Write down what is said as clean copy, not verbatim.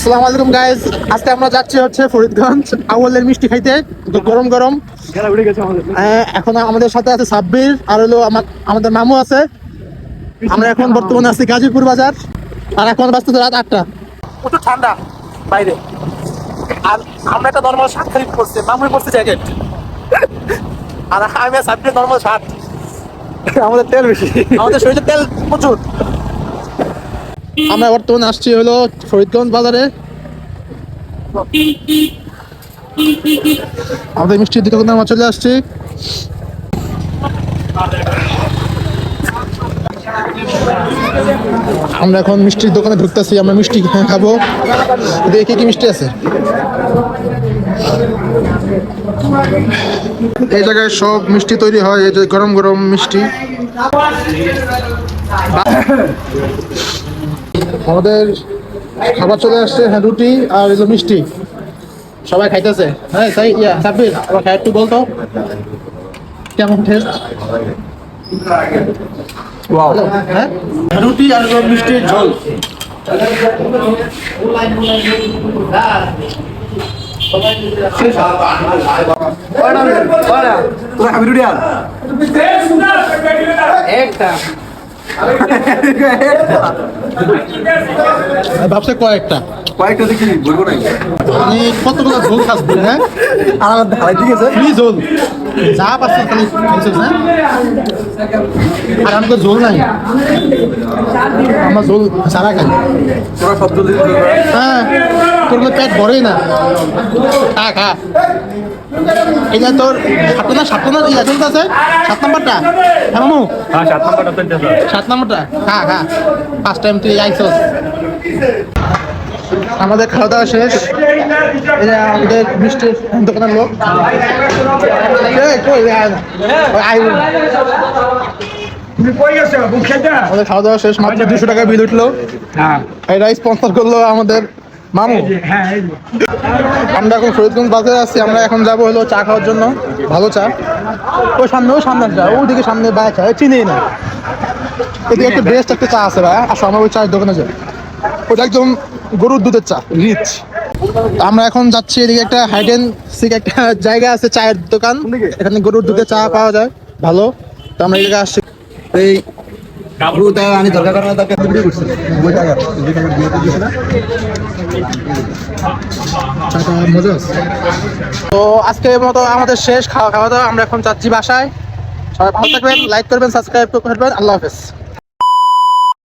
আসসালামু আলাইকুম গাইস, আজকে আমরা যাচ্ছি হচ্ছে ফরিদগঞ্জ আউয়ালের মিষ্টি খাইতে। গরম গরম এখন আমাদের সাথে আছে সাব্বির আর হলো আমাদের মামু আছে। আমরা এখন বর্তমানে আছি গাজীপুর বাজার আর এখন বাজতেছে রাত 8টা। প্রচুর ঠান্ডা বাইরে আর আমরা একটা নর্মাল শার্ট খরিদ করছি, মামুই পড়ছে জ্যাকেট আর আমি সাব্বির নর্মাল শার্ট। আমাদের তেল বেশি, আমাদের শরীরে তেল প্রচুর। আমরা বর্তমানে আসছি হলো ফরিদগঞ্জ বাজারে। আমাদের মিষ্টির দোকানে আমরা চলে আসছি। আমরা এখন মিষ্টির দোকানে ঢুকতেছি, আমরা মিষ্টি খাবো। দেখি কি মিষ্টি আছে। এই জায়গায় সব মিষ্টি তৈরি হয়, এই যে গরম গরম মিষ্টি। আমাদের খাবার চলে আসছে, হ্যাঁ রুটি আর এগুলো মিষ্টি সবাই খাইতেছে। হ্যাঁ তাই সাব্বির আবার খাই একটু বলতো কেমন টেস্ট। হ্যাঁ রুটি আর এগুলো মিষ্টির ঝোল। ভাবছে কয়েকটা দেখি বলবো না মানে কতগুলো ঝোল খাসবি। হ্যাঁ আর ঢালাই ঠিক আছে ফ্রি ঝোল যা পাচ্ছে খালি খাইছিস। হ্যাঁ আর আমাকে ঝোল নাই, আমার ঝোল সারা খাই। তোরা সব ঝোল হ্যাঁ তোর পেট ভরেই না। খা খা এটা তোর সাতটা না ইয়া চলতেছে 7 নাম্বারটা। হ্যাঁ মামু 7 নাম্বারটা খা খা। ফার্স্ট টাইম তুই আইসস। আমাদের খাওয়া দাওয়া শেষ। এটা আমাদের মিষ্টির দোকানের লোক। আমাদের খাওয়া দাওয়া শেষ, মাত্র 200 টাকা বিল উঠলো। এটা স্পন্সর করলো আমাদের মামু। আমরা এখন ফরিদগঞ্জ বাজারে আছি। আমরা এখন যাবো হলো চা খাওয়ার জন্য, ভালো চা। ওই সামনে চা, ওইদিকে সামনে বাইরে চা চিনি না। এদিকে একটা বেস্ট একটা চা আছে ভাই, আসো আমরা ওই চায়ের দোকানে যাই। ওটা একদম গরুর দুধের চা, রিচ। আমরা এখন যাচ্ছি এদিকে একটা হাইড এন্ড সিক একটা জায়গা আছে, চায়ের দোকান। এখানে গরুর দুধের চা পাওয়া যায় ভালো। তো আমরা এই জায়গায় আসছি। এই আমি দরকার কারণে তাকে ভিডিও করছি ওই জায়গা মজা আছে। তো আজকের মতো আমাদের শেষ খাওয়া দাওয়া। আমরা এখন যাচ্ছি বাসায়। সবাই ভালো থাকবেন, লাইক করবেন, সাবস্ক্রাইব করবেন। আল্লাহ হাফেজ।